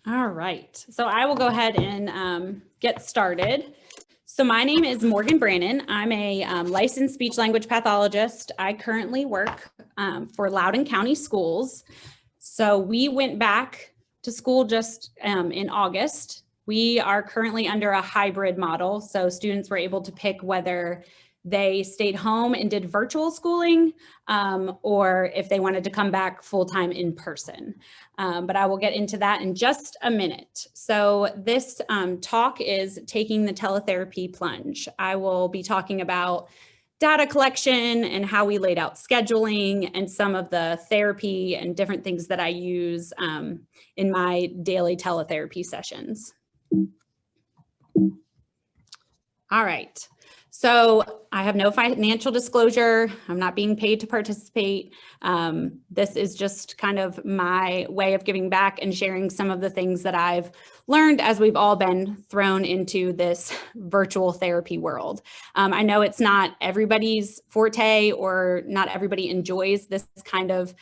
All right, so I will go ahead and get started. So my name is Morgan Brannon. I'm a licensed speech language pathologist. I currently work for Loudoun County Schools. So we went back to school just in August. We are currently under a hybrid model. So students were able to pick whether they stayed home and did virtual schooling or if they wanted to come back full-time in person. But I will get into that in just a minute. So this talk is taking the teletherapy plunge. I will be talking about data collection and how we laid out scheduling and some of the therapy and different things that I use in my daily teletherapy sessions. All right. So I have no financial disclosure. I'm not being paid to participate. This is just kind of my way of giving back and sharing some of the things that I've learned as we've all been thrown into this virtual therapy world. I know it's not everybody's forte or not everybody enjoys this kind of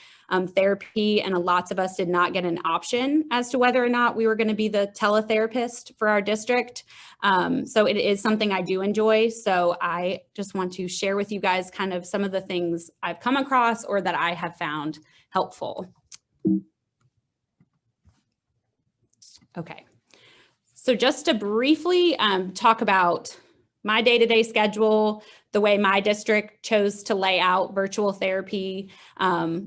therapy, and lots of us did not get an option as to whether or not we were going to be the teletherapist for our district. So it is something I do enjoy. So I just want to share with you guys kind of some of the things I've come across or that I have found helpful. Okay. So just to briefly talk about my day-to-day schedule, the way my district chose to lay out virtual therapy,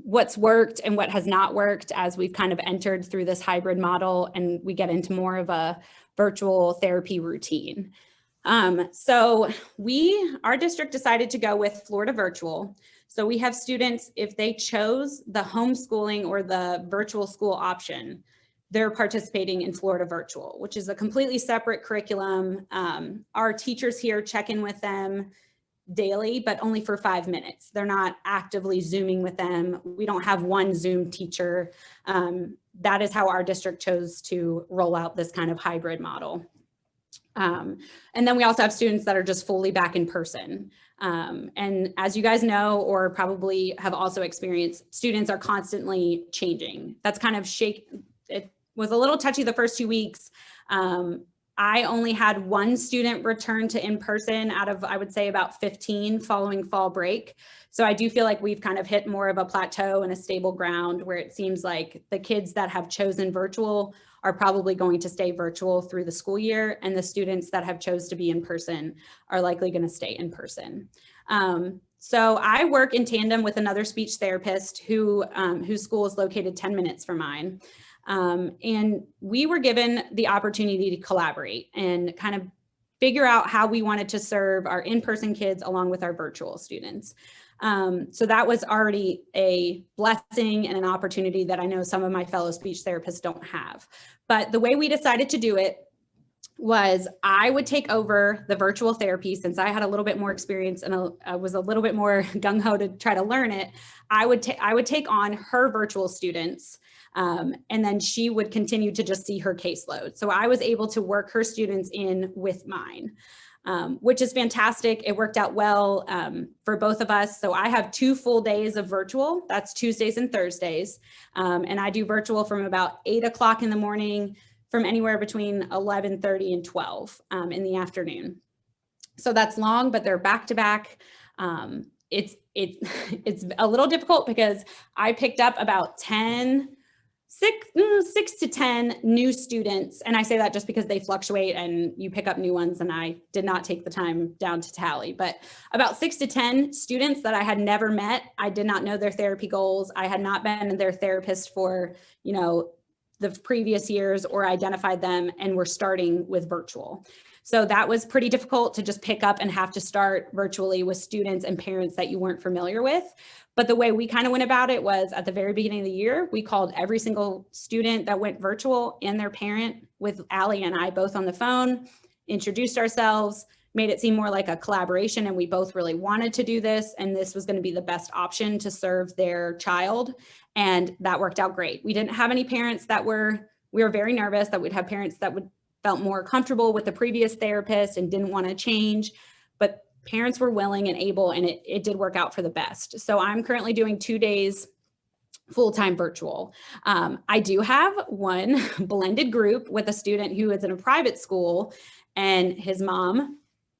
what's worked and what has not worked as we've kind of entered through this hybrid model and we get into more of a virtual therapy routine. So our district decided to go with Florida Virtual. So we have students, if they chose the homeschooling or the virtual school option, they're participating in Florida Virtual, which is a completely separate curriculum. Our teachers here check in with them daily, but only for 5 minutes. They're not actively Zooming with them. We don't have one Zoom teacher. That is how our district chose to roll out this kind of hybrid model. And then we also have students that are just fully back in person. And as you guys know, or probably have also experienced, students are constantly changing. That's kind of it was a little touchy the first 2 weeks. I only had one student return to in-person out of, I would say, about 15 following fall break. So I do feel like we've kind of hit more of a plateau and a stable ground where it seems like the kids that have chosen virtual are probably going to stay virtual through the school year, and the students that have chose to be in person are likely going to stay in person. So I work in tandem with another speech therapist whose school is located 10 minutes from mine. And we were given the opportunity to collaborate and kind of figure out how we wanted to serve our in-person kids along with our virtual students. So that was already a blessing and an opportunity that I know some of my fellow speech therapists don't have. But the way we decided to do it was I would take over the virtual therapy since I had a little bit more experience and I was a little bit more gung-ho to try to learn it. I would take on her virtual students. And then she would continue to just see her caseload. So I was able to work her students in with mine, which is fantastic. It worked out well for both of us. So I have 2 full days of virtual. That's Tuesdays and Thursdays. And I do virtual from about 8 o'clock in the morning from anywhere between 11:30 and 12 in the afternoon. So that's long, but they're back to back. It's a little difficult because I picked up about 6 to 10 new students. And I say that just because they fluctuate and you pick up new ones, and I did not take the time down to tally, but about 6 to 10 students that I had never met. I did not know their therapy goals. I had not been their therapist for, the previous years or identified them, and we're starting with virtual. So that was pretty difficult to just pick up and have to start virtually with students and parents that you weren't familiar with. But the way we kind of went about it was at the very beginning of the year, we called every single student that went virtual and their parent with Allie and I both on the phone, introduced ourselves, made it seem more like a collaboration, and we both really wanted to do this, and this was going to be the best option to serve their child, and that worked out great. We didn't have any parents we were very nervous that we'd have parents that felt more comfortable with the previous therapist and didn't want to change, but parents were willing and able, and it did work out for the best. So I'm currently doing 2 days full-time virtual. I do have one blended group with a student who is in a private school, and his mom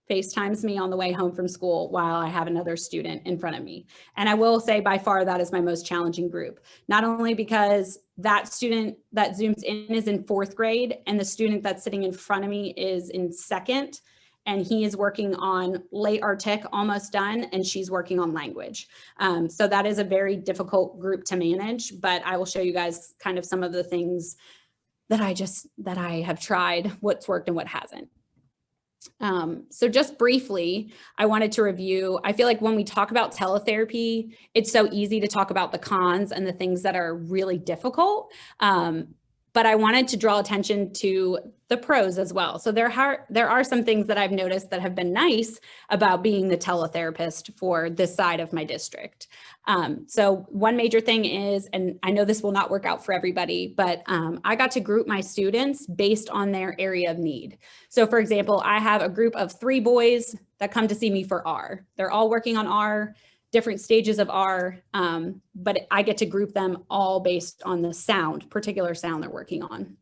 FaceTimes me on the way home from school while I have another student in front of me. And I will say by far that is my most challenging group, not only because that student that Zooms in is in 4th grade and the student that's sitting in front of me is in 2nd, and he is working on late artic, almost done, and she's working on language. So that is a very difficult group to manage, but I will show you guys kind of some of the things that I have tried, what's worked and what hasn't. So just briefly, I wanted to review, I feel like when we talk about teletherapy, it's so easy to talk about the cons and the things that are really difficult. But I wanted to draw attention to the pros as well. So there are some things that I've noticed that have been nice about being the teletherapist for this side of my district. So one major thing is, and I know this will not work out for everybody, but I got to group my students based on their area of need. So for example, I have a group of 3 boys that come to see me for R. They're all working on R, different stages of R, but I get to group them all based on the particular sound they're working on.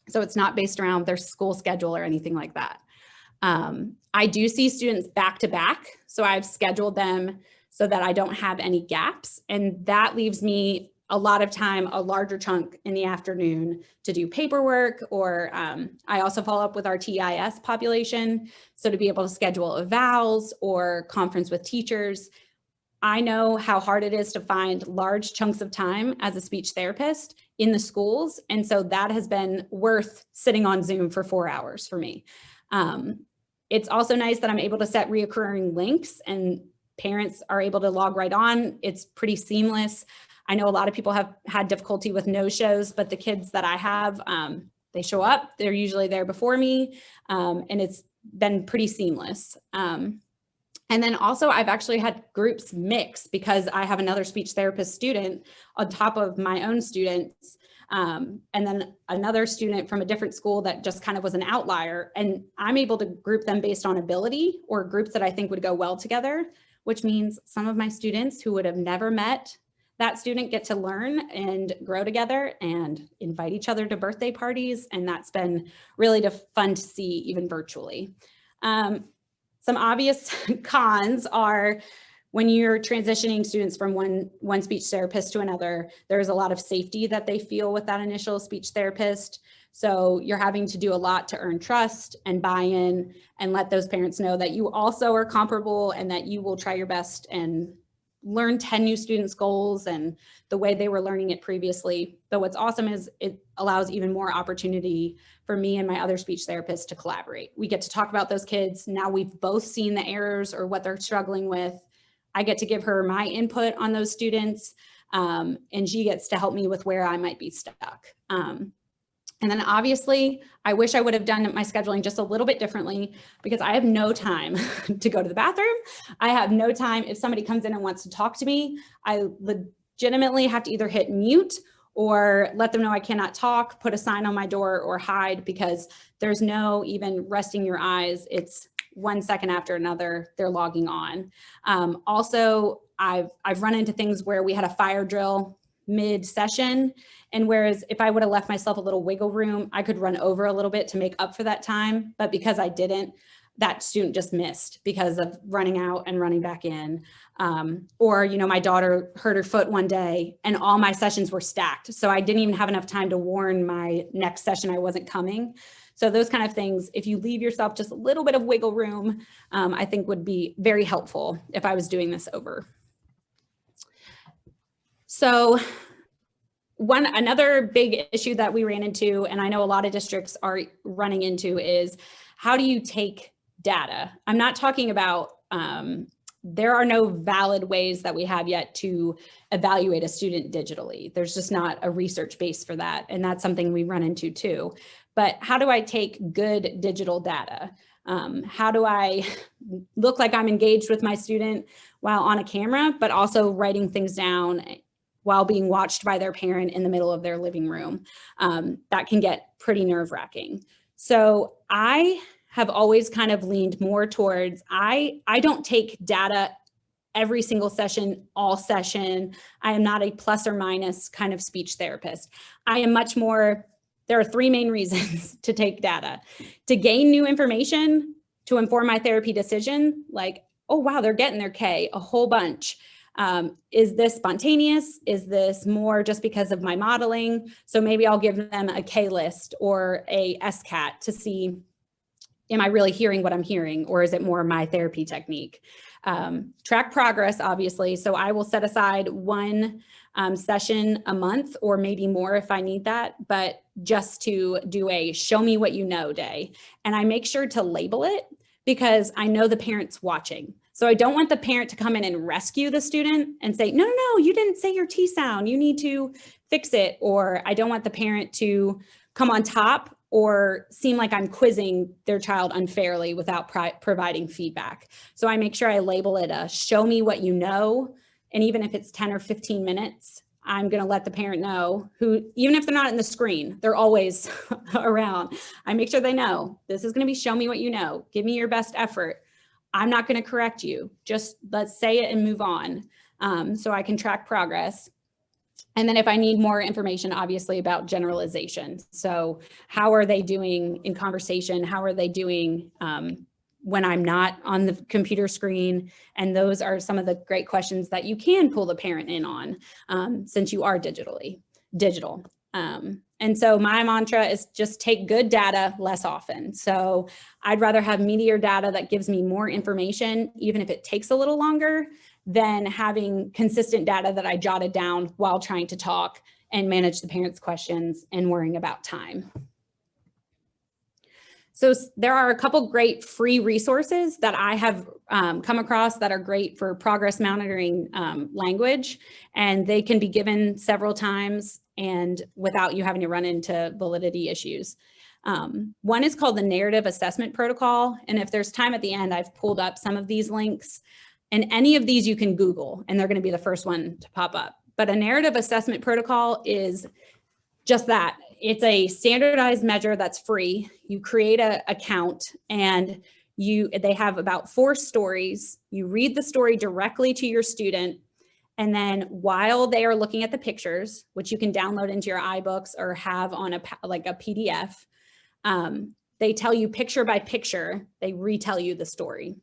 So it's not based around their school schedule or anything like that. I do see students back to back, so I've scheduled them so that I don't have any gaps, and that leaves me a lot of time, a larger chunk in the afternoon to do paperwork, or I also follow up with our TIS population, so to be able to schedule evals or conference with teachers. I know how hard it is to find large chunks of time as a speech therapist in the schools. And so that has been worth sitting on Zoom for 4 hours for me. It's also nice that I'm able to set reoccurring links and parents are able to log right on. It's pretty seamless. I know a lot of people have had difficulty with no-shows, but the kids that I have, they show up, they're usually there before me, and it's been pretty seamless. And then also I've actually had groups mix because I have another speech therapist student on top of my own students, and then another student from a different school that just kind of was an outlier. And I'm able to group them based on ability or groups that I think would go well together, which means some of my students who would have never met that student get to learn and grow together and invite each other to birthday parties. And that's been really fun to see even virtually. Some obvious cons are when you're transitioning students from one speech therapist to another, there's a lot of safety that they feel with that initial speech therapist. So you're having to do a lot to earn trust and buy-in and let those parents know that you also are comparable and that you will try your best and learn 10 new students' goals and the way they were learning it previously. But what's awesome is it allows even more opportunity for me and my other speech therapists to collaborate. We get to talk about those kids. Now we've both seen the errors or what they're struggling with. I get to give her my input on those students, and she gets to help me with where I might be stuck. And then obviously, I wish I would have done my scheduling just a little bit differently because I have no time to go to the bathroom. I have no time. If somebody comes in and wants to talk to me, I legitimately have to either hit mute or let them know I cannot talk, put a sign on my door or hide because there's no even resting your eyes. It's 1 second after another, they're logging on. Also, I've run into things where we had a fire drill mid-session, and whereas if I would have left myself a little wiggle room, I could run over a little bit to make up for that time, but because I didn't, that student just missed because of running out and running back in. Or, you know, my daughter hurt her foot one day and all my sessions were stacked, so I didn't even have enough time to warn my next session I wasn't coming. So those kind of things, if you leave yourself just a little bit of wiggle room, I think would be very helpful if I was doing this over. So another big issue that we ran into, and I know a lot of districts are running into, is how do you take data? I'm not talking about, there are no valid ways that we have yet to evaluate a student digitally. There's just not a research base for that. And that's something we run into too. But how do I take good digital data? How do I look like I'm engaged with my student while on a camera, but also writing things down while being watched by their parent in the middle of their living room? That can get pretty nerve-wracking. So I have always kind of leaned more towards, I don't take data every single session, all session. I am not a plus or minus kind of speech therapist. I am much more, there are three main reasons to take data: to gain new information, to inform my therapy decision, like, oh, wow, they're getting their K, a whole bunch. Is this spontaneous? Is this more just because of my modeling? So maybe I'll give them a K list or a SCAT to see, am I really hearing what I'm hearing, or is it more my therapy technique? Track progress, obviously. So I will set aside one session a month, or maybe more if I need that, but just to do a show me what you know day. And I make sure to label it because I know the parent's watching. So I don't want the parent to come in and rescue the student and say, no, no, no, you didn't say your T sound, you need to fix it. Or I don't want the parent to come on top or seem like I'm quizzing their child unfairly without providing feedback. So I make sure I label it a show me what you know. And even if it's 10 or 15 minutes, I'm going to let the parent know, who, even if they're not in the screen, they're always around. I make sure they know this is going to be show me what you know. Give me your best effort. I'm not going to correct you. Just let's say it and move on, so I can track progress. And then if I need more information, obviously, about generalization. So how are they doing in conversation? How are they doing when I'm not on the computer screen? And those are some of the great questions that you can pull the parent in on, since you are digital. And so my mantra is just take good data less often. So I'd rather have meatier data that gives me more information, even if it takes a little longer, than having consistent data that I jotted down while trying to talk and manage the parents' questions and worrying about time. So there are a couple great free resources that I have come across that are great for progress monitoring language, and they can be given several times and without you having to run into validity issues. One is called the Narrative Assessment Protocol, and if there's time at the end, I've pulled up some of these links, and any of these you can Google, and they're going to be the first one to pop up. But a narrative assessment protocol is just that. It's a standardized measure that's free. You create an account, and they have about 4 stories. You read the story directly to your student, and then while they are looking at the pictures, which you can download into your iBooks or have on a PDF, they tell you picture by picture. They retell you the story.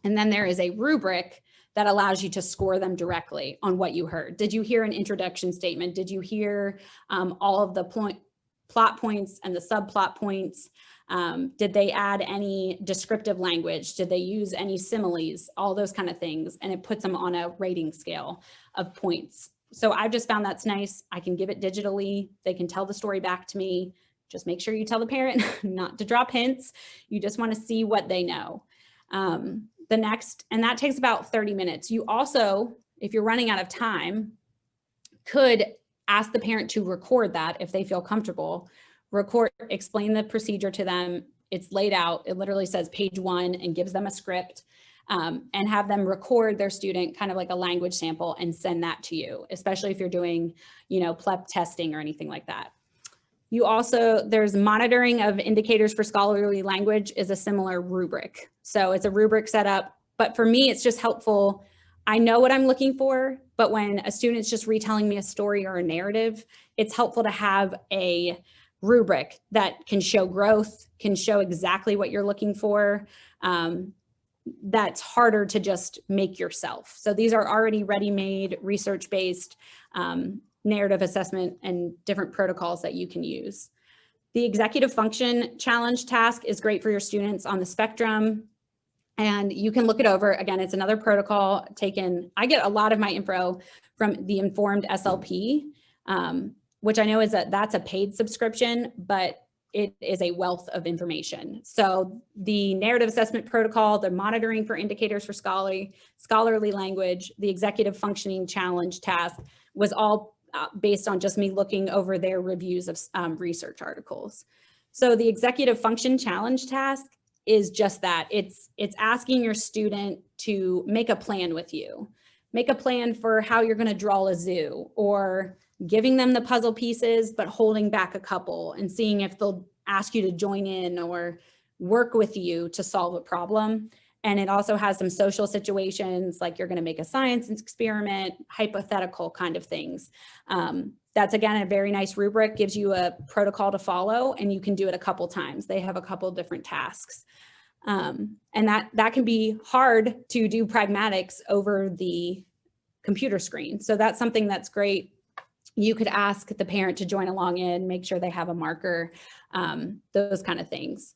And then there is a rubric that allows you to score them directly on what you heard. Did you hear an introduction statement? Did you hear all of the plot points and the subplot points? Did they add any descriptive language? Did they use any similes? All those kind of things. And it puts them on a rating scale of points. So I've just found that's nice. I can give it digitally. They can tell the story back to me. Just make sure you tell the parent not to drop hints. You just want to see what they know. The next, and that takes about 30 minutes. You also, if you're running out of time, could ask the parent to record that if they feel comfortable. Explain the procedure to them. It's laid out. It literally says page 1 and gives them a script, and have them record their student kind of like a language sample and send that to you, especially if you're doing, PLEP testing or anything like that. There's monitoring of indicators for scholarly language is a similar rubric. So it's a rubric set up, but for me, it's just helpful. I know what I'm looking for, but when a student's just retelling me a story or a narrative, it's helpful to have a rubric that can show growth, can show exactly what you're looking for. That's harder to just make yourself. So these are already ready-made, research-based narrative assessment and different protocols that you can use. The executive function challenge task is great for your students on the spectrum, and you can look it over. Again, it's another protocol taken. I get a lot of my info from the Informed SLP, which I know that's a paid subscription, but it is a wealth of information. So the narrative assessment protocol, the monitoring for indicators for scholarly language, the executive functioning challenge task was all based on just me looking over their reviews of research articles. So the executive function challenge task is just that. It's asking your student to make a plan with you. Make a plan for how you're going to draw a zoo, or giving them the puzzle pieces, but holding back a couple and seeing if they'll ask you to join in or work with you to solve a problem. And it also has some social situations, like you're going to make a science experiment, hypothetical kind of things. That's, again, a very nice rubric, gives you a protocol to follow, and you can do it a couple times. They have a couple different tasks. And that can be hard to do pragmatics over the computer screen. So that's something that's great. You could ask the parent to join along in, make sure they have a marker, those kind of things.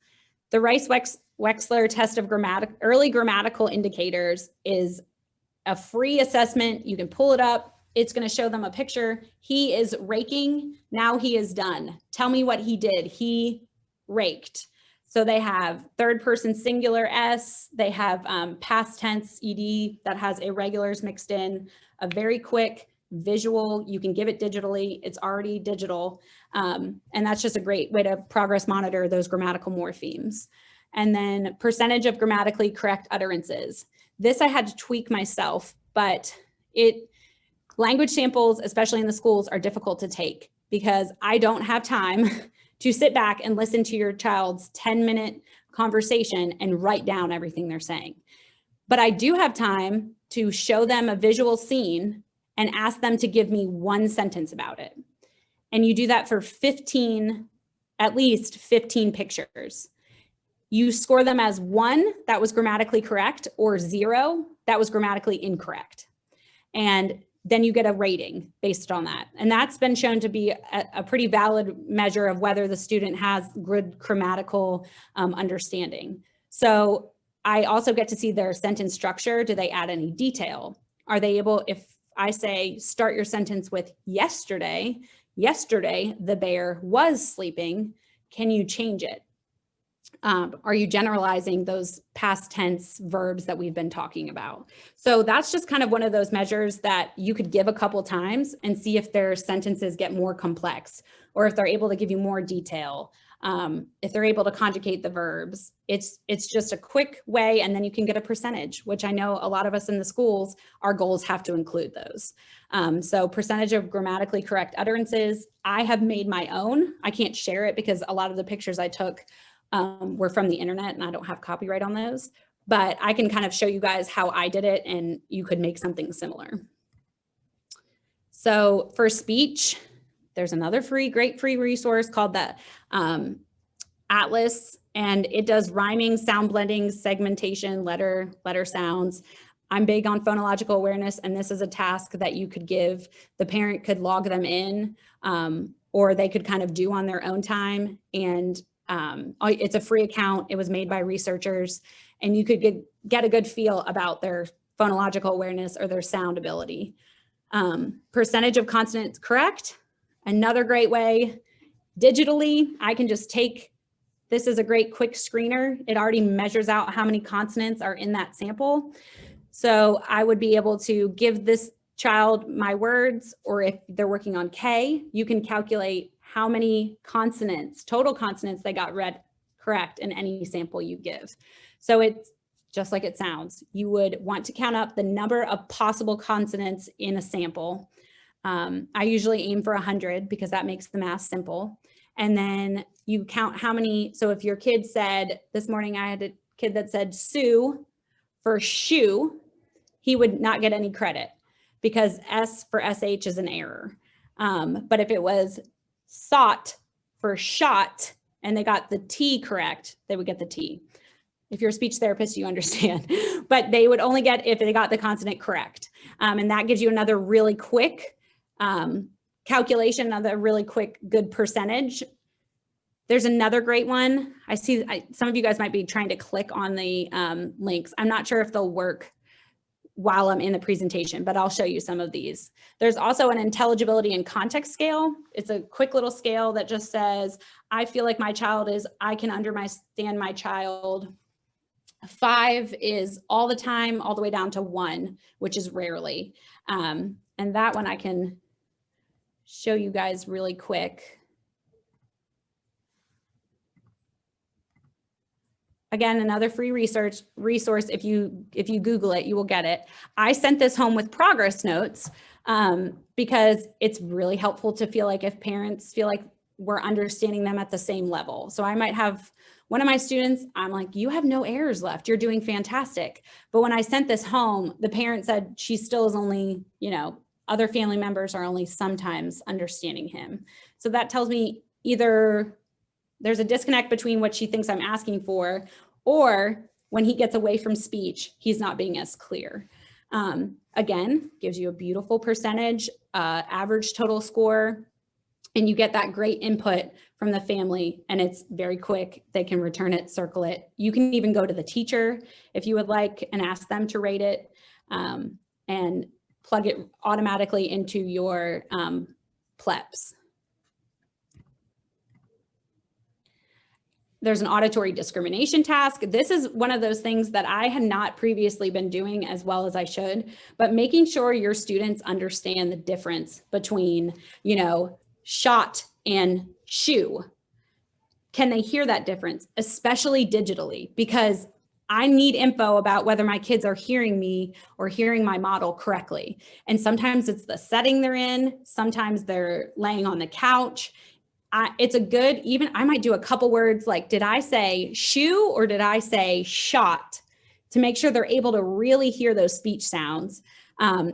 The Rice-Wechsler test of early grammatical indicators is a free assessment. You can pull it up. It's going to show them a picture. He is raking. Now he is done. Tell me what he did. He raked. So they have third person singular S. They have past tense ED that has irregulars mixed in. A very quick visual. You can give it digitally. It's already digital. And that's just a great way to progress monitor those grammatical morphemes. And then percentage of grammatically correct utterances. This I had to tweak myself, but language samples, especially in the schools, are difficult to take because I don't have time to sit back and listen to your child's 10-minute conversation and write down everything they're saying. But I do have time to show them a visual scene and ask them to give me one sentence about it. And you do that for at least 15 pictures. You score them as 1, that was grammatically correct, or 0, that was grammatically incorrect. And then you get a rating based on that. And that's been shown to be a pretty valid measure of whether the student has good grammatical understanding. So I also get to see their sentence structure. Do they add any detail? Are they able, if I say, start your sentence with yesterday the bear was sleeping, can you change it? Are you generalizing those past tense verbs that we've been talking about? So that's just kind of one of those measures that you could give a couple times and see if their sentences get more complex, or if they're able to give you more detail, if they're able to conjugate the verbs. It's just a quick way, and then you can get a percentage, which I know a lot of us in the schools, our goals have to include those. So percentage of grammatically correct utterances, I have made my own. I can't share it because a lot of the pictures I took were from the internet and I don't have copyright on those, but I can kind of show you guys how I did it and you could make something similar. So for speech, there's another great free resource called the Atlas, and it does rhyming, sound blending, segmentation, letter sounds. I'm big on phonological awareness, and this is a task that you could give. The parent could log them in, or they could kind of do on their own time. And it's a free account. It was made by researchers, and you could get a good feel about their phonological awareness or their sound ability. Percentage of consonants correct, another great way. Digitally, I can just this is a great quick screener. It already measures out how many consonants are in that sample. So I would be able to give this child my words, or if they're working on K, you can calculate how many consonants, total consonants they got read correct in any sample you give. So it's just like it sounds. You would want to count up the number of possible consonants in a sample. I usually aim for 100 because that makes the math simple. And then you count how many, so if your kid said, this morning I had a kid that said Sue for shoe, he would not get any credit because S for SH is an error. But if it was sought for shot and they got the T correct, they would get the T. If you're a speech therapist, you understand, but they would only get if they got the consonant correct. And that gives you another really quick calculation, another really quick good percentage. There's another great one. I see some of you guys might be trying to click on the links. I'm not sure if they'll work while I'm in the presentation, but I'll show you some of these. There's also an intelligibility and context scale. It's a quick little scale that just says, I feel like my child is, I can understand my child. 5 is all the time, all the way down to 1, which is rarely. And that one I can show you guys really quick. Again, another free resource. If you Google it, you will get it. I sent this home with progress notes because it's really helpful to feel like if parents feel like we're understanding them at the same level. So I might have one of my students, I'm like, you have no errors left. You're doing fantastic. But when I sent this home, the parent said she still is only, other family members are only sometimes understanding him. So that tells me either there's a disconnect between what she thinks I'm asking for, or when he gets away from speech, he's not being as clear. Again, gives you a beautiful percentage, average total score, and you get that great input from the family, and it's very quick. They can return it, circle it. You can even go to the teacher if you would like and ask them to rate it, and plug it automatically into your PLEPs. There's an auditory discrimination task. This is one of those things that I had not previously been doing as well as I should, but making sure your students understand the difference between, shot and shoe. Can they hear that difference, especially digitally? Because I need info about whether my kids are hearing me or hearing my model correctly. And sometimes it's the setting they're in, sometimes they're laying on the couch. It's a good, even I might do a couple words like, did I say shoe or did I say shot? To make sure they're able to really hear those speech sounds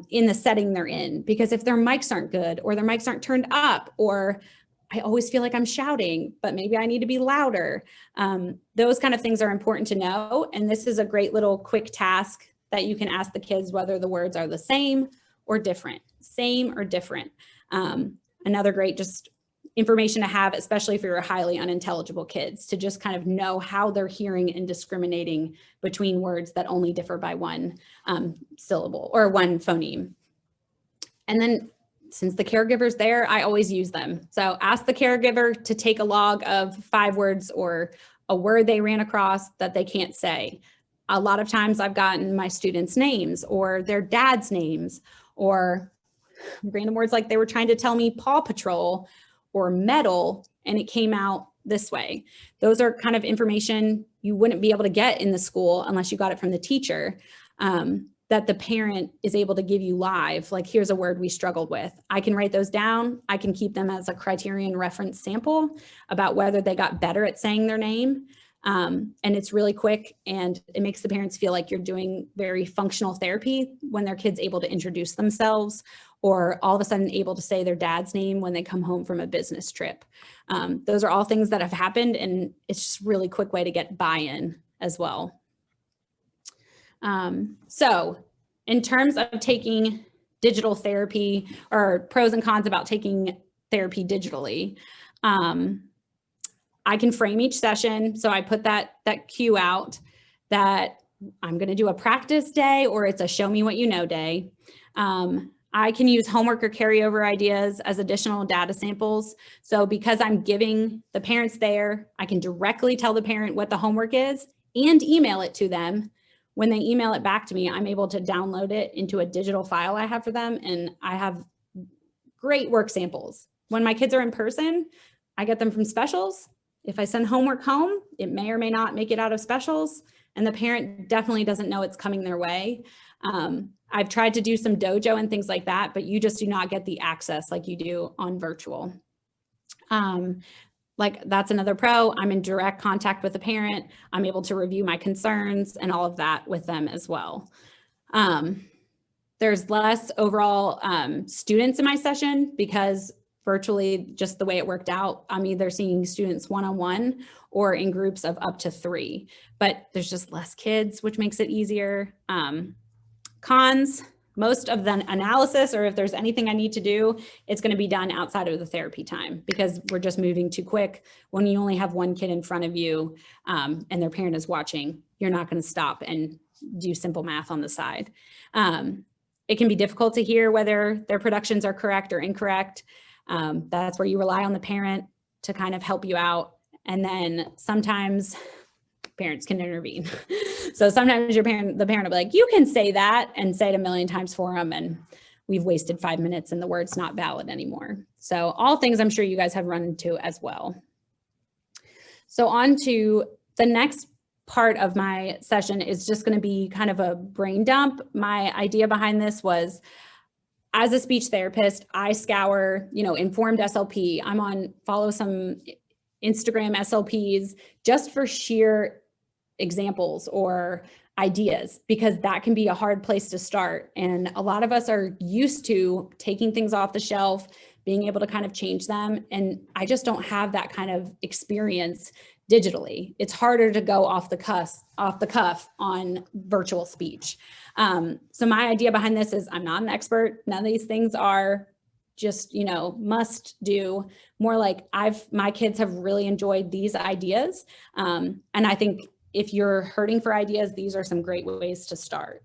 in the setting they're in. Because if their mics aren't good or their mics aren't turned up, or I always feel like I'm shouting, but maybe I need to be louder. Those kind of things are important to know. And this is a great little quick task that you can ask the kids whether the words are the same or different, Another great just information to have, especially for your highly unintelligible kids, to just kind of know how they're hearing and discriminating between words that only differ by one syllable or one phoneme. And then since the caregiver's there, I always use them. So ask the caregiver to take a log of 5 words or a word they ran across that they can't say. A lot of times I've gotten my students' names or their dad's names or random words like they were trying to tell me Paw Patrol or metal, and it came out this way. Those are kind of information you wouldn't be able to get in the school unless you got it from the teacher, that the parent is able to give you live, like here's a word we struggled with. I can write those down. I can keep them as a criterion reference sample about whether they got better at saying their name. And it's really quick, and it makes the parents feel like you're doing very functional therapy when their kid's able to introduce themselves or all of a sudden able to say their dad's name when they come home from a business trip. Those are all things that have happened, and it's just a really quick way to get buy-in as well. So in terms of taking digital therapy, or pros and cons about taking therapy digitally, I can frame each session. So I put that cue out that I'm going to do a practice day or it's a show me what you know day. I can use homework or carryover ideas as additional data samples. So because I'm giving the parents there, I can directly tell the parent what the homework is and email it to them. When they email it back to me, I'm able to download it into a digital file I have for them. And I have great work samples. When my kids are in person, I get them from specials. If I send homework home, it may or may not make it out of specials, and the parent definitely doesn't know it's coming their way. I've tried to do some dojo and things like that, but you just do not get the access like you do on virtual. Like that's another pro. I'm in direct contact with the parent. I'm able to review my concerns and all of that with them as well. There's less overall students in my session because virtually just the way it worked out, I'm either seeing students one-on-one or in groups of up to 3, but there's just less kids, which makes it easier. Cons, most of the analysis, or if there's anything I need to do, it's going to be done outside of the therapy time because we're just moving too quick. When you only have one kid in front of you and their parent is watching, you're not going to stop and do simple math on the side. It can be difficult to hear whether their productions are correct or incorrect. That's where you rely on the parent to kind of help you out. And then sometimes parents can intervene. So sometimes the parent will be like, you can say that, and say it a million times for them. And we've wasted 5 minutes and the word's not valid anymore. So all things I'm sure you guys have run into as well. So on to the next part of my session is just going to be kind of a brain dump. My idea behind this was as a speech therapist, I scour, Informed SLP. follow some Instagram SLPs just for sheer examples or ideas, because that can be a hard place to start. And a lot of us are used to taking things off the shelf, being able to kind of change them. And I just don't have that kind of experience digitally. It's harder to go off the cuff on virtual speech. So my idea behind this is, I'm not an expert. None of these things are just, must do. More like my kids have really enjoyed these ideas. And I think if you're hurting for ideas, these are some great ways to start.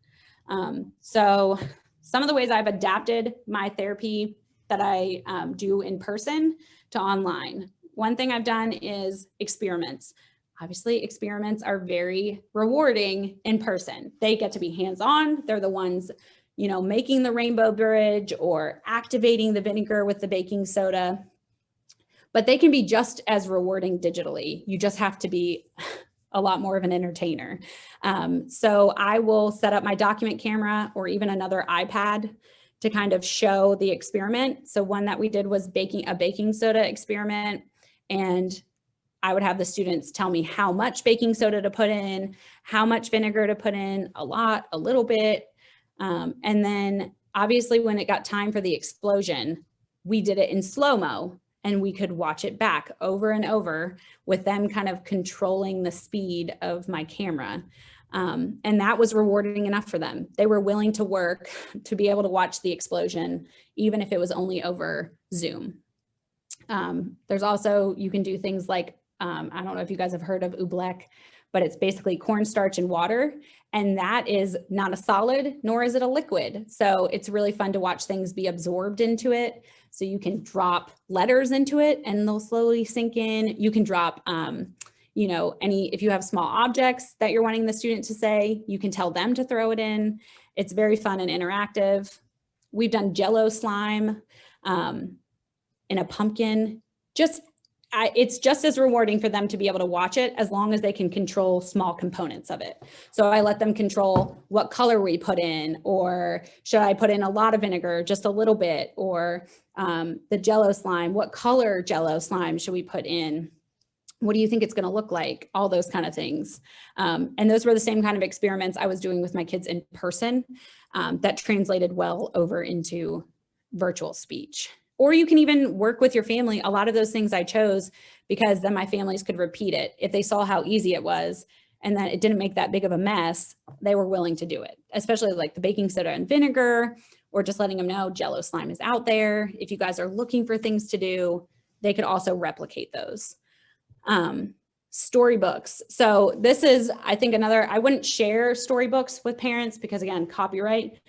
So some of the ways I've adapted my therapy that I do in person to online. One thing I've done is experiments. Obviously, experiments are very rewarding in person. They get to be hands-on. They're the ones, making the rainbow bridge or activating the vinegar with the baking soda. But they can be just as rewarding digitally. You just have to be a lot more of an entertainer. So I will set up my document camera or even another iPad to kind of show the experiment. So one that we did was a baking soda experiment, and I would have the students tell me how much baking soda to put in, how much vinegar to put in, a lot, a little bit. And then obviously when it got time for the explosion, we did it in slow-mo, and we could watch it back over and over with them kind of controlling the speed of my camera. And that was rewarding enough for them. They were willing to work to be able to watch the explosion, even if it was only over Zoom. There's also, you can do things like, I don't know if you guys have heard of oobleck, but it's basically cornstarch and water. And that is not a solid, nor is it a liquid. So it's really fun to watch things be absorbed into it. So you can drop letters into it and they'll slowly sink in. You can drop, if you have small objects that you're wanting the student to say, you can tell them to throw it in. It's very fun and interactive. We've done Jell-O slime in a pumpkin. It's just as rewarding for them to be able to watch it, as long as they can control small components of it. So I let them control what color we put in, or should I put in a lot of vinegar, just a little bit, or the Jell-O slime, what color Jell-O slime should we put in? What do you think it's going to look like? All those kind of things. And those were the same kind of experiments I was doing with my kids in person that translated well over into virtual speech. Or you can even work with your family. A lot of those things I chose because then my families could repeat it. If they saw how easy it was and that it didn't make that big of a mess, they were willing to do it, especially like the baking soda and vinegar, or just letting them know Jell-O slime is out there. If you guys are looking for things to do, they could also replicate those. Storybooks. So this is, I think, I wouldn't share storybooks with parents because, again, copyright,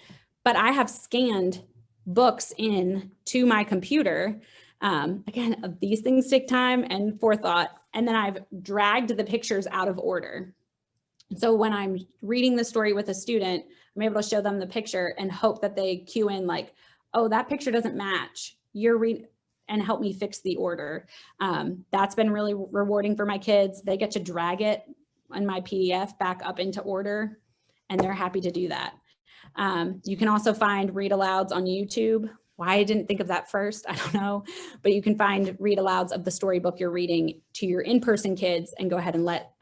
but I have scanned books in to my computer. Again, these things take time and forethought. And then I've dragged the pictures out of order. So when I'm reading the story with a student, I'm able to show them the picture and hope that they cue in like, oh, that picture doesn't match. And help me fix the order. That's been really rewarding for my kids. They get to drag it on my PDF back up into order, and they're happy to do that. You can also find read alouds on YouTube. Why I didn't think of that first, I don't know, but you can find read alouds of the storybook you're reading to your in-person kids and go ahead and let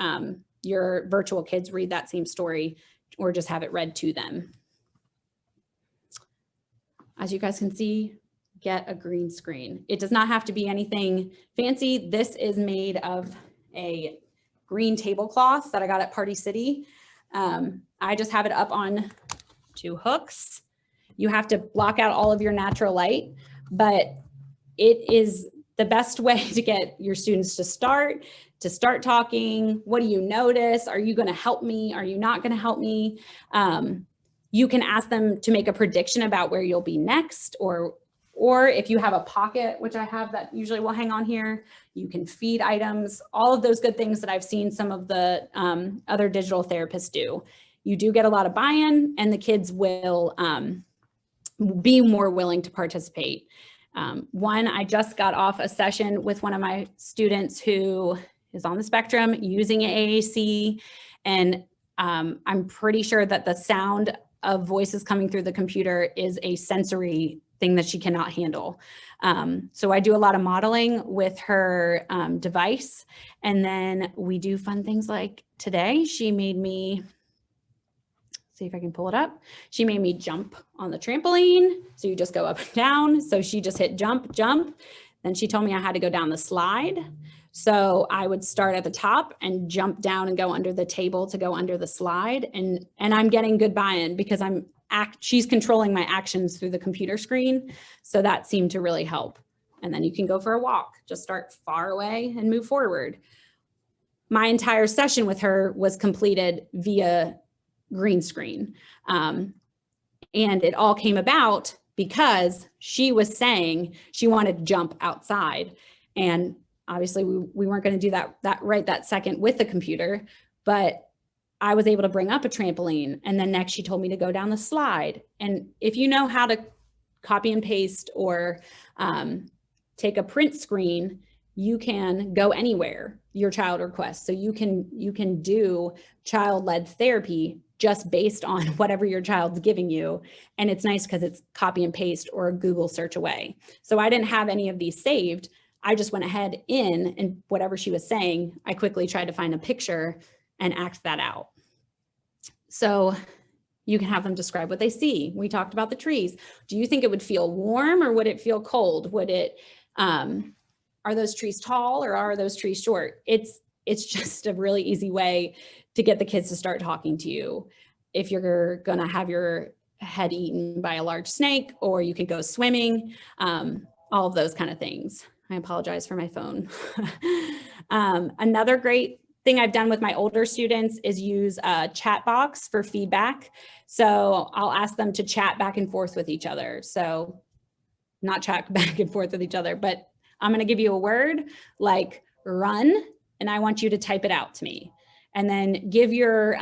your virtual kids read that same story or just have it read to them. As you guys can see, get a green screen. It does not have to be anything fancy. This is made of a green tablecloth that I got at Party City. I just have it up on 2 hooks. You have to block out all of your natural light, but it is the best way to get your students to start talking. What do you notice? Are you going to help me? Are you not going to help me? You can ask them to make a prediction about where you'll be next, or if you have a pocket, which I have that usually will hang on here, you can feed items, all of those good things that I've seen some of the other digital therapists do. You do get a lot of buy-in, and the kids will be more willing to participate. I just got off a session with one of my students who is on the spectrum using AAC, and I'm pretty sure that the sound of voices coming through the computer is a sensory thing that she cannot handle. So I do a lot of modeling with her device. And then we do fun things like today, she made me, see if I can pull it up. She made me jump on the trampoline. So you just go up and down. So she just hit jump, jump. Then she told me I had to go down the slide. So I would start at the top and jump down and go under the table to go under the slide. And I'm getting good buy-in because she's controlling my actions through the computer screen. So that seemed to really help. And then you can go for a walk, just start far away and move forward. My entire session with her was completed via green screen. And it all came about because she was saying she wanted to jump outside. And obviously we weren't going to do that right that second with the computer, but I was able to bring up a trampoline. And then next she told me to go down the slide. And if you know how to copy and paste or take a print screen, you can go anywhere your child requests. So you can do child-led therapy just based on whatever your child's giving you. And it's nice because it's copy and paste or a Google search away. So I didn't have any of these saved. I just went ahead and whatever she was saying, I quickly tried to find a picture and act that out. So you can have them describe what they see. We talked about the trees. Do you think it would feel warm or would it feel cold? Would it, are those trees tall or are those trees short? It's just a really easy way to get the kids to start talking to you. If you're gonna have your head eaten by a large snake, or you can go swimming, all of those kind of things. I apologize for my phone. Another great thing I've done with my older students is use a chat box for feedback. So I'll ask them to chat back and forth with each other. So not chat back and forth with each other, but I'm going to give you a word like run, and I want you to type it out to me. And then give your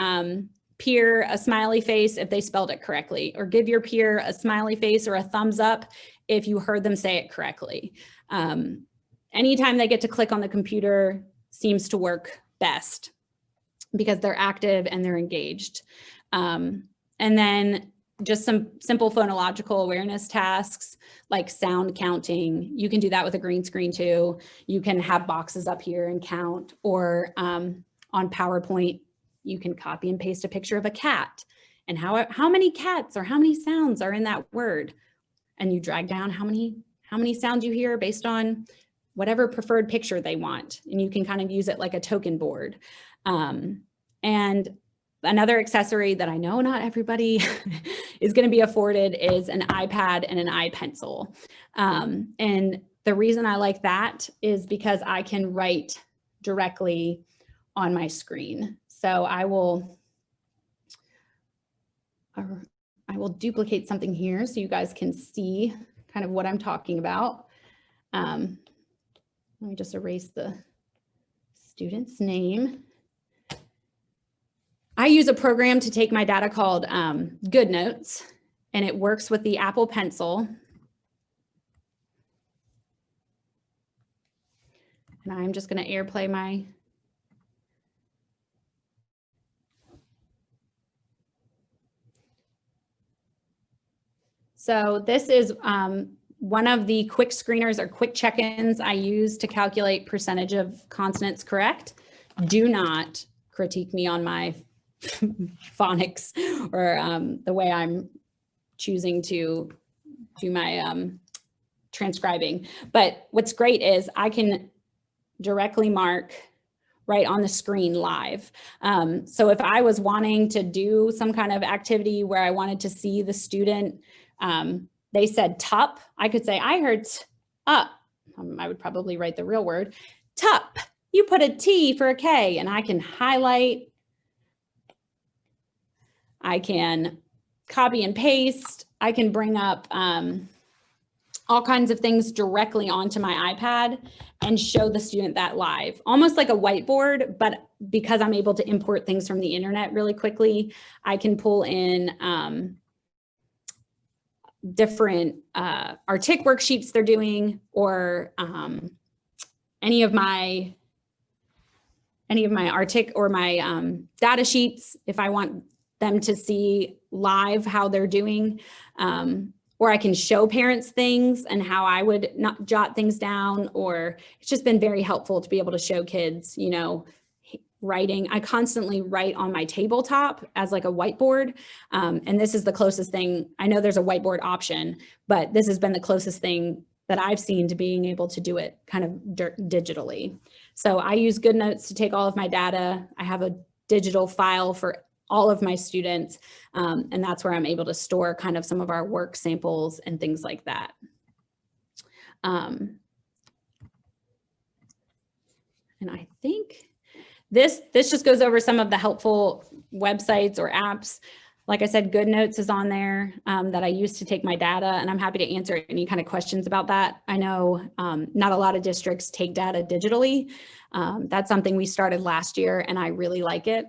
peer a smiley face if they spelled it correctly, or give your peer a smiley face or a thumbs up if you heard them say it correctly. Anytime they get to click on the computer seems to work best because they're active and they're engaged. And then just some simple phonological awareness tasks like sound counting. You can do that with a green screen too. You can have boxes up here and count, or on PowerPoint, you can copy and paste a picture of a cat and how many cats or how many sounds are in that word. And you drag down how many sounds you hear based on whatever preferred picture they want. And you can kind of use it like a token board. And another accessory that I know not everybody is going to be afforded is an iPad and an iPencil. And the reason I like that is because I can write directly on my screen. So I will duplicate something here so you guys can see kind of what I'm talking about. Let me just erase the student's name. I use a program to take my data called GoodNotes, and it works with the Apple Pencil. And I'm just going to AirPlay my. So this is one of the quick screeners or quick check-ins I use to calculate percentage of consonants correct. Do not critique me on my phonics or the way I'm choosing to do my transcribing. But what's great is I can directly mark right on the screen live. So if I was wanting to do some kind of activity where I wanted to see the student, they said tup, I could say, I heard up. I would probably write the real word, tup. You put a T for a K, and I can highlight. I can copy and paste. I can bring up all kinds of things directly onto my iPad and show the student that live, almost like a whiteboard, but because I'm able to import things from the internet really quickly, I can pull in different Artic worksheets they're doing, or any of my Artic or my data sheets if I want them to see live how they're doing. or I can show parents things and how I would not jot things down, or it's just been very helpful to be able to show kids, you know, writing. I constantly write on my tabletop as like a whiteboard. And this is the closest thing. I know there's a whiteboard option, but this has been the closest thing that I've seen to being able to do it kind of digitally. So I use GoodNotes to take all of my data. I have a digital file for all of my students. And that's where I'm able to store kind of some of our work samples and things like that. And I think this just goes over some of the helpful websites or apps. Like I said, GoodNotes is on there that I use to take my data, and I'm happy to answer any kind of questions about that. I know not a lot of districts take data digitally. That's something we started last year, and I really like it.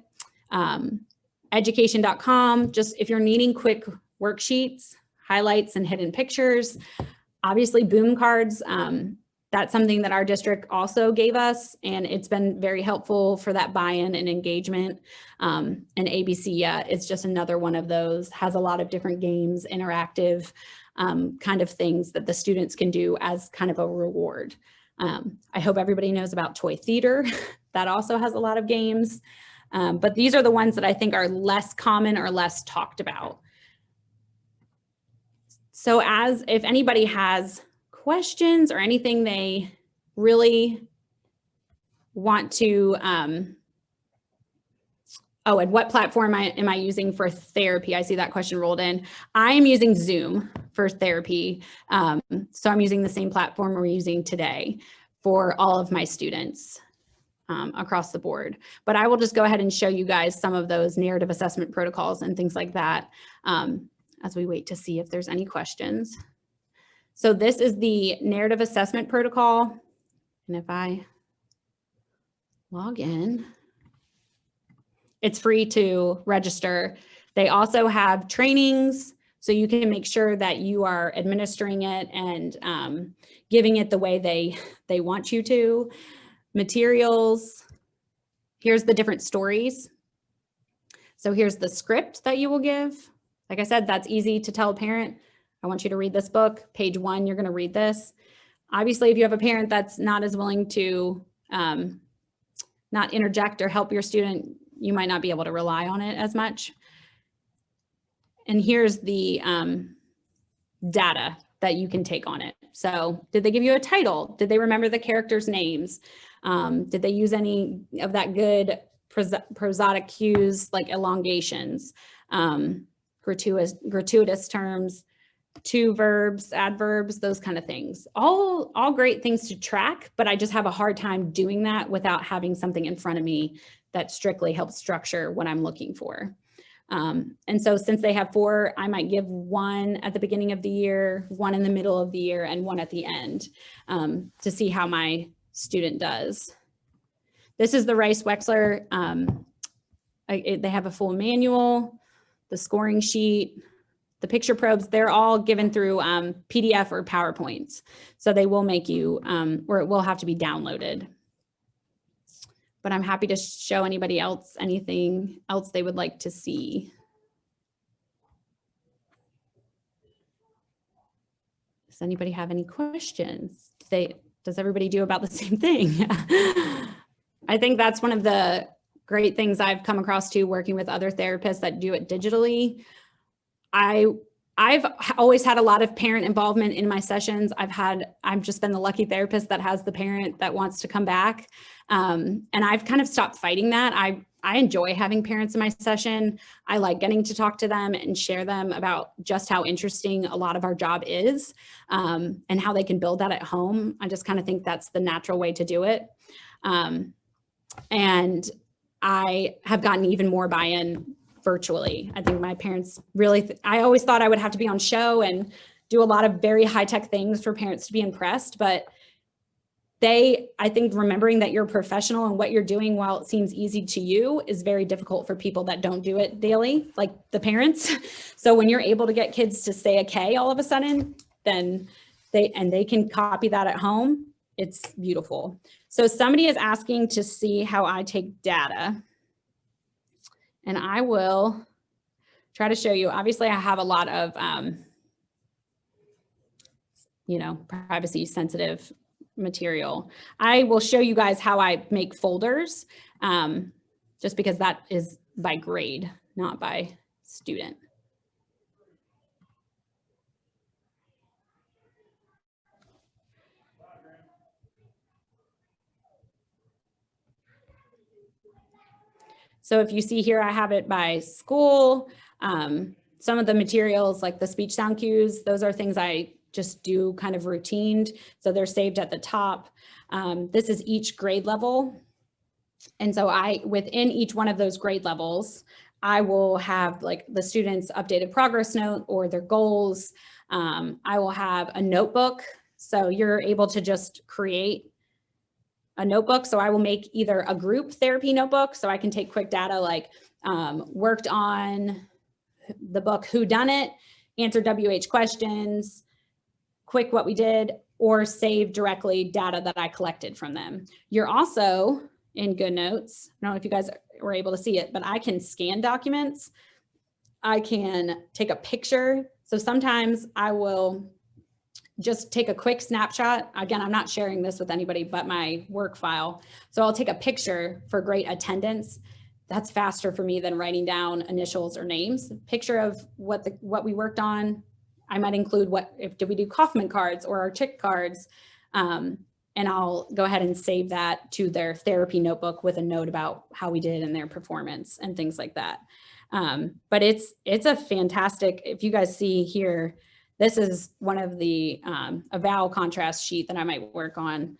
Education.com, just if you're needing quick worksheets, highlights, and hidden pictures. Obviously, boom cards. That's something that our district also gave us, and it's been very helpful for that buy-in and engagement. And ABC, yeah, it's just another one of those, has a lot of different games, interactive kind of things that the students can do as kind of a reward. I hope everybody knows about Toy Theater. That also has a lot of games. But these are the ones that I think are less common or less talked about. So if anybody has questions or anything they really want to, and what platform am I using for therapy? I see that question rolled in. I am using Zoom for therapy. So I'm using the same platform we're using today for all of my students across the board. But I will just go ahead and show you guys some of those narrative assessment protocols and things like that as we wait to see if there's any questions. So this is the narrative assessment protocol. And if I log in, it's free to register. They also have trainings, so you can make sure that you are administering it and giving it the way they want you to. Materials, here's the different stories. So here's the script that you will give. Like I said, that's easy to tell a parent. I want you to read this book. Page 1, you're going to read this. Obviously, if you have a parent that's not as willing to not interject or help your student, you might not be able to rely on it as much. And here's the data that you can take on it. So did they give you a title? Did they remember the characters' names? Did they use any of that good prosodic cues like elongations, gratuitous terms, to verbs, adverbs, those kind of things. All great things to track, but I just have a hard time doing that without having something in front of me that strictly helps structure what I'm looking for. And so since they have 4, I might give 1 at the beginning of the year, 1 in the middle of the year, and 1 at the end to see how my student does. This is the Rice-Wechsler. They have a full manual, the scoring sheet, the picture probes, they're all given through PDF or PowerPoints. So they will make you, or it will have to be downloaded. But I'm happy to show anybody else anything else they would like to see. Does anybody have any questions? Does everybody do about the same thing? I think that's one of the great things I've come across too, working with other therapists that do it digitally. I've always had a lot of parent involvement in my sessions. I've just been the lucky therapist that has the parent that wants to come back. And I've kind of stopped fighting that. I enjoy having parents in my session. I like getting to talk to them and share them about just how interesting a lot of our job is and how they can build that at home. I just kind of think that's the natural way to do it. And I have gotten even more buy-in virtually. I think my parents really, I always thought I would have to be on show and do a lot of very high-tech things for parents to be impressed, but I think remembering that you're a professional and what you're doing while it seems easy to you is very difficult for people that don't do it daily, like the parents. So when you're able to get kids to say okay all of a sudden, then they can copy that at home, it's beautiful. So somebody is asking to see how I take data. And I will try to show you. Obviously, I have a lot of privacy sensitive material. I will show you guys how I make folders, just because that is by grade, not by student. So if you see here, I have it by school. Some of the materials like the speech sound cues, those are things I just do kind of routined. So they're saved at the top. This is each grade level. And so within each one of those grade levels, I will have like the students' updated progress note or their goals. I will have a notebook. So you're able to just create a notebook. So I will make either a group therapy notebook, so I can take quick data like worked on the book Who Done It, answered WH questions, quick what we did, or save directly data that I collected from them. You're also in GoodNotes. I don't know if you guys were able to see it, but I can scan documents. I can take a picture. So sometimes I will just take a quick snapshot. Again, I'm not sharing this with anybody but my work file. So I'll take a picture for great attendance. That's faster for me than writing down initials or names. Picture of what we worked on. I might include did we do Kaufman cards or our chick cards? And I'll go ahead and save that to their therapy notebook with a note about how we did in their performance and things like that. But it's a fantastic, if you guys see here, this is one of the eval contrast sheet that I might work on,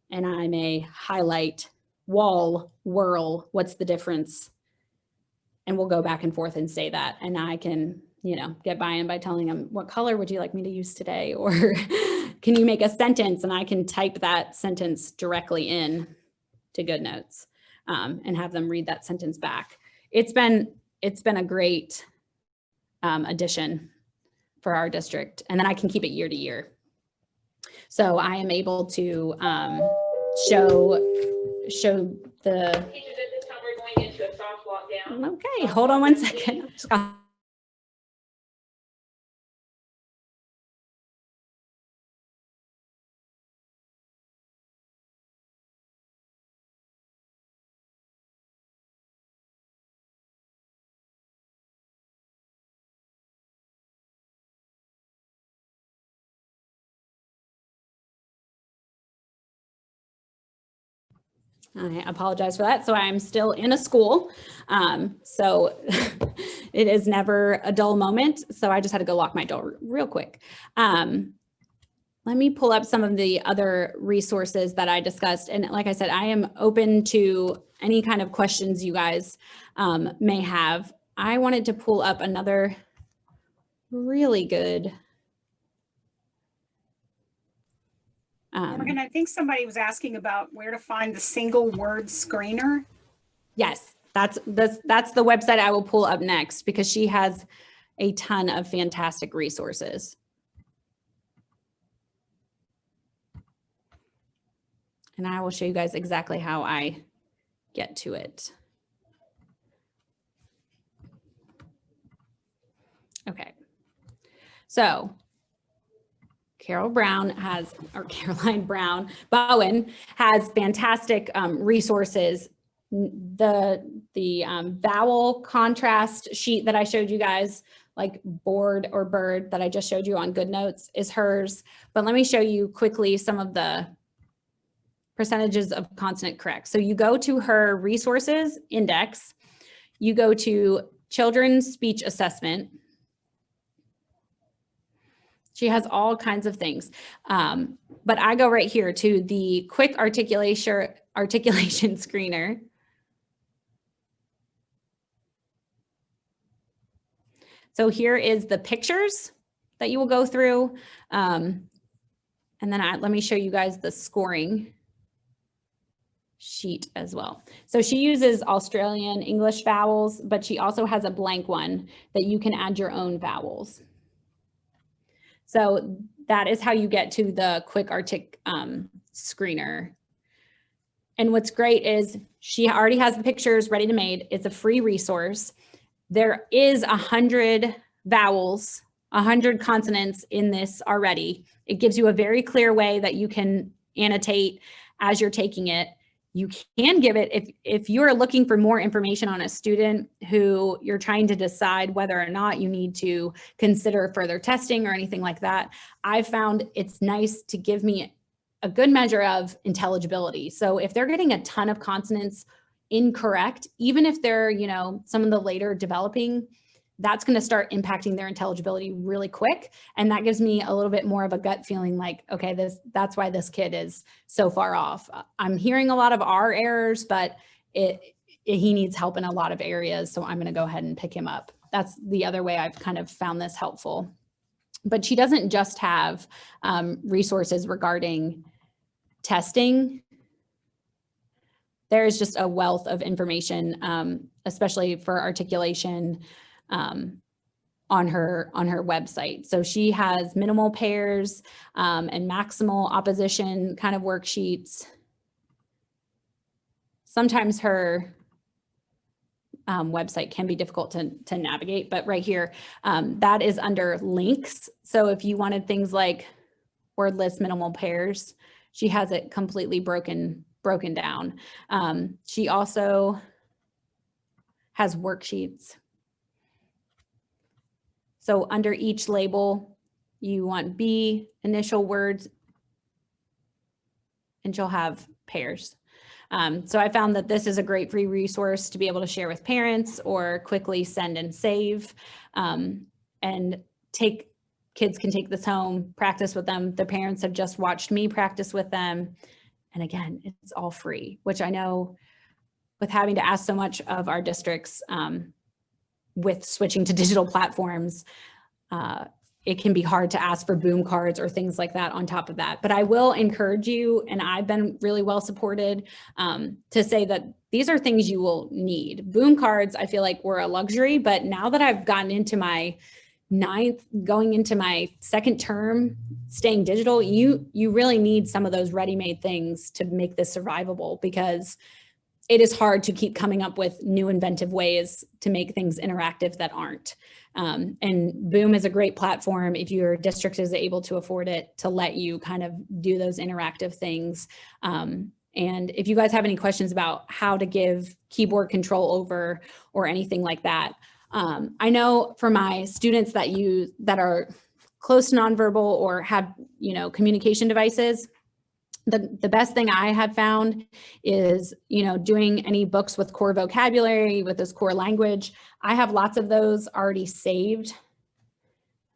and I may highlight wall, whirl, what's the difference? And we'll go back and forth and say that. And I can, get buy-in by telling them, what color would you like me to use today? Or can you make a sentence? And I can type that sentence directly in to GoodNotes and have them read that sentence back. It's been a great addition for our district. And then I can keep it year to year. So I am able to show the. Teachers, at this time, we're going into a soft lockdown. Okay, hold on one second. I apologize for that. So I'm still in a school. So it is never a dull moment. So I just had to go lock my door real quick. Let me pull up some of the other resources that I discussed. And like I said, I am open to any kind of questions you guys may have. I wanted to pull up another really good. Morgan, I think somebody was asking about where to find the single word screener. Yes, that's the website I will pull up next, because she has a ton of fantastic resources. And I will show you guys exactly how I get to it. Okay, so Caroline Bowen has fantastic resources. The vowel contrast sheet that I showed you guys, like board or bird, that I just showed you on GoodNotes, is hers. But let me show you quickly some of the percentages of consonant correct. So you go to her resources index, you go to children's speech assessment. She has all kinds of things. But I go right here to the quick articulation screener. So here is the pictures that you will go through. And then let me show you guys the scoring sheet as well. So she uses Australian English vowels, but she also has a blank one that you can add your own vowels. So that is how you get to the quick artic screener. And what's great is she already has the pictures ready to made. It's a free resource. There is 100 vowels 100 consonants in this already. It gives you a very clear way that you can annotate as you're taking it. You can give it, if you're looking for more information on a student who you're trying to decide whether or not you need to consider further testing or anything like that, I've found it's nice to give me a good measure of intelligibility. So if they're getting a ton of consonants incorrect, even if they're, you know, some of the later developing, that's going to start impacting their intelligibility really quick. And that gives me a little bit more of a gut feeling like, okay, that's why this kid is so far off. I'm hearing a lot of R errors, but he needs help in a lot of areas. So I'm going to go ahead and pick him up. That's the other way I've kind of found this helpful. But she doesn't just have resources regarding testing. There's just a wealth of information, especially for articulation, on her website. So she has minimal pairs and maximal opposition kind of worksheets. Sometimes her website can be difficult to navigate, but right here, that is under links. So if you wanted things like word list minimal pairs, she has it completely broken down. She also has worksheets. So under each label, you want B, initial words, and she'll have pairs. So I found that this is a great free resource to be able to share with parents or quickly send and save, and kids can take this home, practice with them. Their parents have just watched me practice with them. And again, it's all free, which I know with having to ask so much of our districts, with switching to digital platforms, it can be hard to ask for boom cards or things like that on top of that. But I will encourage you, and I've been really well supported, to say that these are things you will need. Boom cards, I feel like were a luxury, but now that I've gotten into my 9th, going into my 2nd term, staying digital, you really need some of those ready-made things to make this survivable, because it is hard to keep coming up with new inventive ways to make things interactive that aren't. And Boom is a great platform if your district is able to afford it, to let you kind of do those interactive things. And if you guys have any questions about how to give keyboard control over or anything like that, I know for my students that are close to nonverbal or have, you know, communication devices, the best thing I have found is, you know, doing any books with core vocabulary, with this core language. I have lots of those already saved.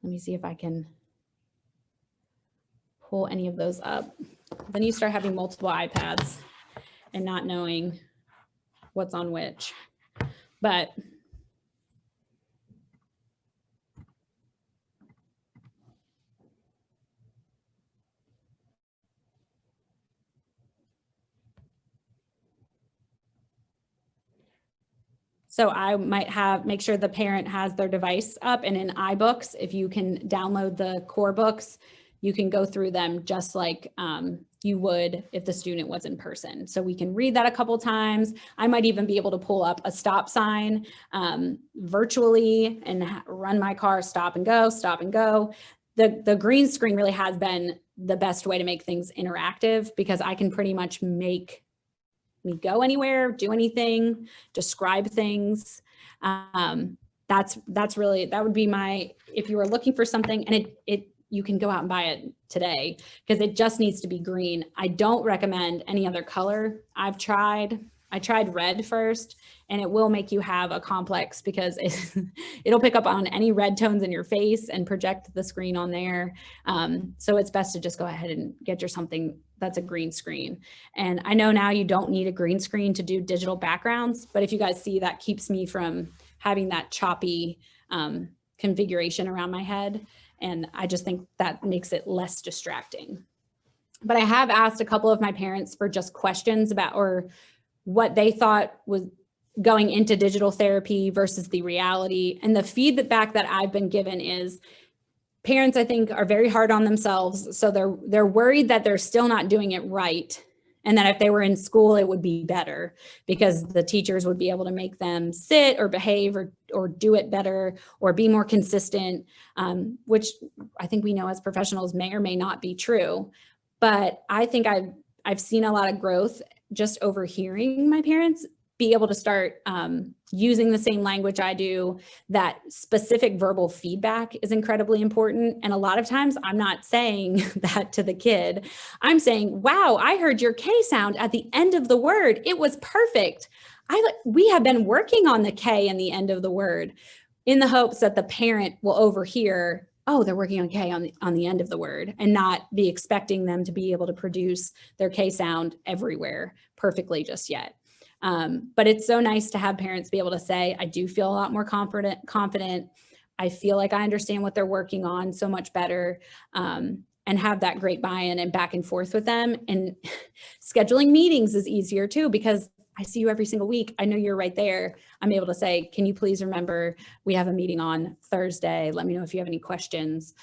Let me see if I can pull any of those up. Then you start having multiple iPads and not knowing what's on which. But so I might make sure the parent has their device up, and in iBooks, if you can download the core books, you can go through them just like you would if the student was in person. So we can read that a couple times. I might even be able to pull up a stop sign virtually and run my car, stop and go, stop and go. The green screen really has been the best way to make things interactive, because I can pretty much make me go anywhere, do anything, describe things. That's really, that would be my, if you were looking for something, and you can go out and buy it today, because it just needs to be green. I don't recommend any other color. I tried red first, and it will make you have a complex, because it'll pick up on any red tones in your face and project the screen on there. So it's best to just go ahead and get your something that's a green screen. And I know now you don't need a green screen to do digital backgrounds, but if you guys see, that keeps me from having that choppy configuration around my head. And I just think that makes it less distracting. But I have asked a couple of my parents for just questions about, or what they thought was going into digital therapy versus the reality. And the feedback that I've been given is, parents, I think, are very hard on themselves. So they're worried that they're still not doing it right. And that if they were in school, it would be better because the teachers would be able to make them sit or behave or do it better or be more consistent, which I think we know as professionals may or may not be true. But I think I've seen a lot of growth just overhearing my parents be able to start using the same language I do. That specific verbal feedback is incredibly important. And a lot of times I'm not saying that to the kid. I'm saying, wow, I heard your K sound at the end of the word. It was perfect. We have been working on the K in the end of the word in the hopes that the parent will overhear, oh, they're working on K on the end of the word, and not be expecting them to be able to produce their K sound everywhere perfectly just yet. But it's so nice to have parents be able to say, I do feel a lot more confident. I feel like I understand what they're working on so much better, and have that great buy-in and back and forth with them. And scheduling meetings is easier too, because I see you every single week. I know you're right there. I'm able to say, can you please remember we have a meeting on Thursday? Let me know if you have any questions,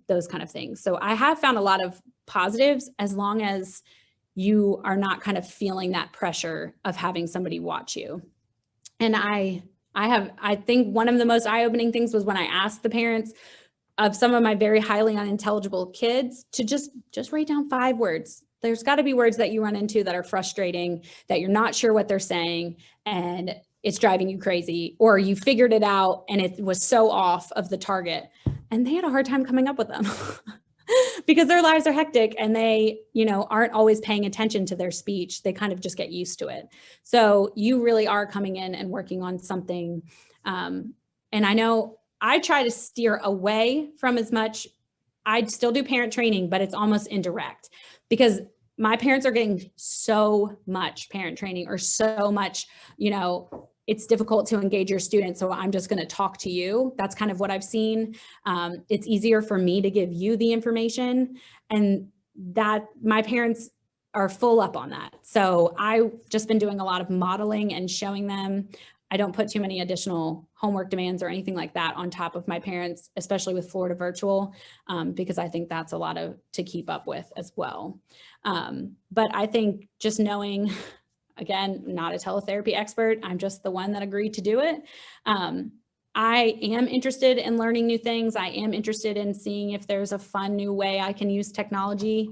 those kind of things. So I have found a lot of positives as long as you are not kind of feeling that pressure of having somebody watch you. And I think one of the most eye-opening things was when I asked the parents of some of my very highly unintelligible kids to just write down 5 words. There's got to be words that you run into that are frustrating, that you're not sure what they're saying, and it's driving you crazy, or you figured it out and it was so off of the target. And they had a hard time coming up with them because their lives are hectic and they, aren't always paying attention to their speech. They kind of just get used to it. So you really are coming in and working on something. And I know I try to steer away from as much. I still do parent training, but it's almost indirect because my parents are getting so much parent training or so much, it's difficult to engage your students. So I'm just going to talk to you. That's kind of what I've seen. It's easier for me to give you the information, and that my parents are full up on that. So I've just been doing a lot of modeling and showing them. I don't put too many additional homework demands or anything like that on top of my parents, especially with Florida virtual, because I think that's a lot to keep up with as well. But I think just knowing, again, not a teletherapy expert, I'm just the one that agreed to do it. I am interested in learning new things. I am interested in seeing if there's a fun new way I can use technology.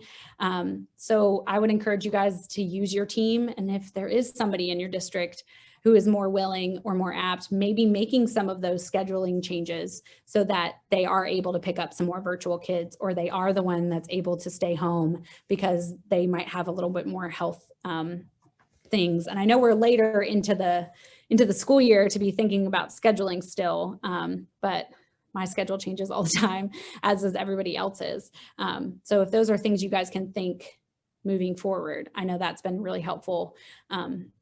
So I would encourage you guys to use your team. And if there is somebody in your district who is more willing or more apt, maybe making some of those scheduling changes so that they are able to pick up some more virtual kids, or they are the one that's able to stay home because they might have a little bit more health things. And I know we're later into the school year to be thinking about scheduling still, but my schedule changes all the time, as does everybody else's. So if those are things you guys can think moving forward, I know that's been really helpful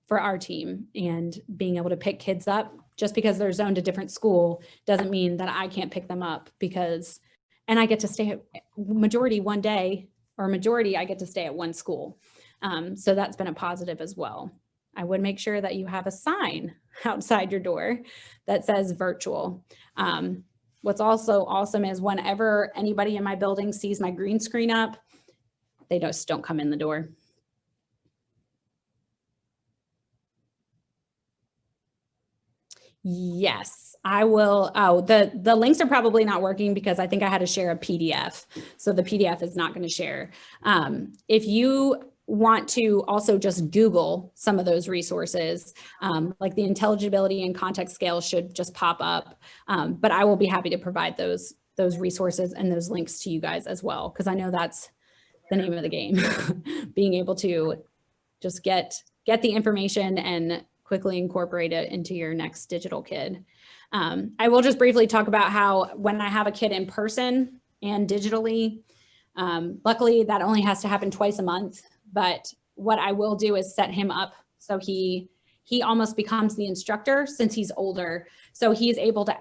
for our team. And being able to pick kids up just because they're zoned a different school doesn't mean that I can't pick them up and I get to stay at majority one day, or majority I get to stay at one school. So that's been a positive as well. I would make sure that you have a sign outside your door that says virtual. What's also awesome is whenever anybody in my building sees my green screen up, they just don't come in the door. Yes, I will. Oh, the links are probably not working because I think I had to share a PDF. So the PDF is not going to share. If you want to also just Google some of those resources, like the intelligibility and context scale should just pop up. But I will be happy to provide those resources and those links to you guys as well, because I know that's the name of the game, being able to just get the information and quickly incorporate it into your next digital kid. I will just briefly talk about how when I have a kid in person and digitally, luckily that only has to happen twice a month, but what I will do is set him up so he almost becomes the instructor since he's older. So he's able to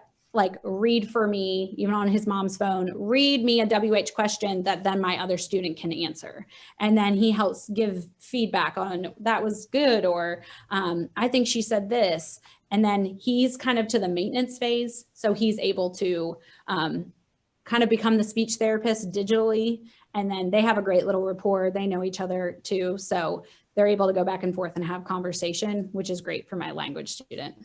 read for me, even on his mom's phone, read me a WH question that then my other student can answer. And then he helps give feedback on that was good, or I think she said this. And then he's kind of to the maintenance phase. So he's able to kind of become the speech therapist digitally And then they have a great little rapport. They know each other too. So they're able to go back and forth and have conversation, which is great for my language student.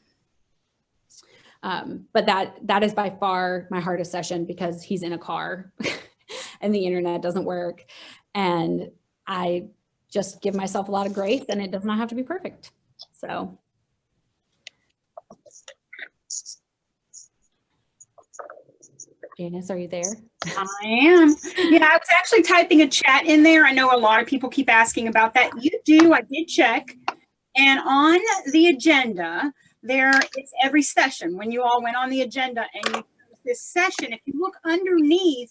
But that is by far my hardest session because he's in a car and the internet doesn't work. And I just give myself a lot of grace, and it does not have to be perfect. So. Janice, are you there? I am. Yeah, I was actually typing a chat in there. I know a lot of people keep asking about that. You do, I did check. And on the agenda, it's every session. When you all went on the agenda and you this session, if you look underneath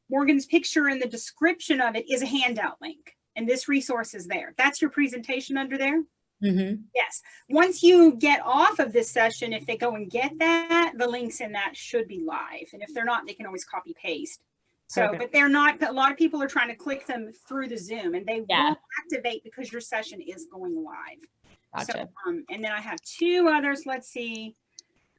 Morgan's picture in the description of it is a handout link. And this resource is there. That's your presentation under there? Mm-hmm. Yes. Once you get off of this session, if they go and get that, the links in that should be live. And if they're not, they can always copy paste. So, Okay. but they're not, a lot of people are trying to click them through the Zoom and they Yeah. won't activate because your session is going live. Gotcha. So, and then I have two others. Let's see.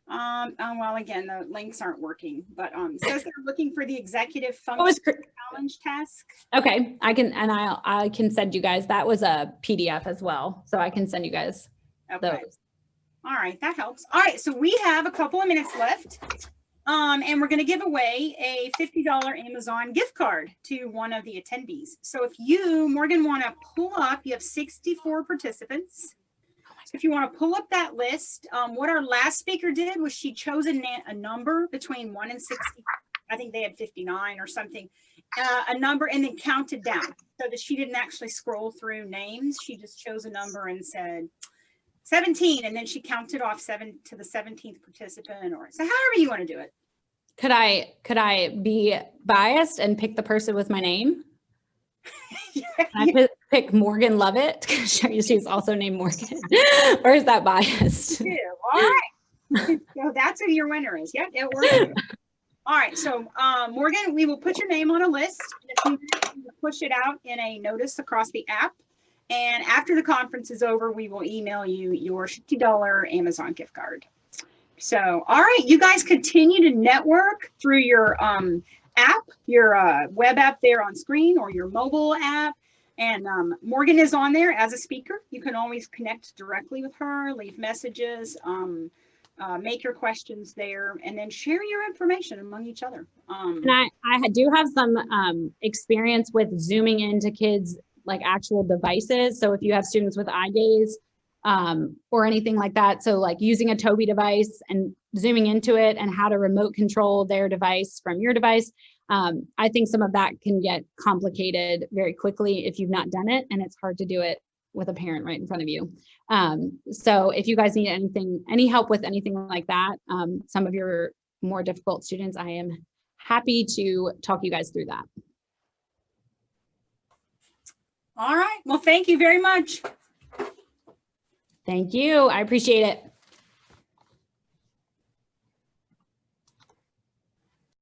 Oh, well, again, the links aren't working, but it says they're looking for the executive function challenge task. Okay, I can send you guys. That was a PDF as well, so I can send you guys Okay. those. All right, that helps. All right, so we have a couple of minutes left, and we're going to give away a $50 Amazon gift card to one of the attendees. So if you, Morgan, want to pull up, you have 64 participants. If you want to pull up that list, what our last speaker did was she chose a number between 1 and 60. I think they had 59 or something, a number, and then counted down so that she didn't actually scroll through names. She just chose a number and said 17, and then she counted off 7 to the 17th participant, or so however you want to do it. Could I be biased and pick the person with my name? Yeah. I pick Morgan Lovett because she's also named Morgan, or is that biased? Yeah, all right. So that's who your winner is. Yep, it works. All right, so Morgan, we will put your name on a list. And if you push it out in a notice across the app, and after the conference is over, we will email you your $50 Amazon gift card. So, all right, you guys continue to network through your app, your web app there on screen, or your mobile app. And Morgan is on there as a speaker. You can always connect directly with her, leave messages, make your questions there, and then share your information among each other. And I do have some experience with zooming into kids' like actual devices. So if you have students with eye gaze or anything like that, so like using a Tobii device and zooming into it and how to remote control their device from your device. I think some of that can get complicated very quickly if you've not done it, and it's hard to do it with a parent right in front of you. So if you guys need any help with anything like that, some of your more difficult students, I am happy to talk you guys through that. All right, well, thank you very much. Thank you. I appreciate it.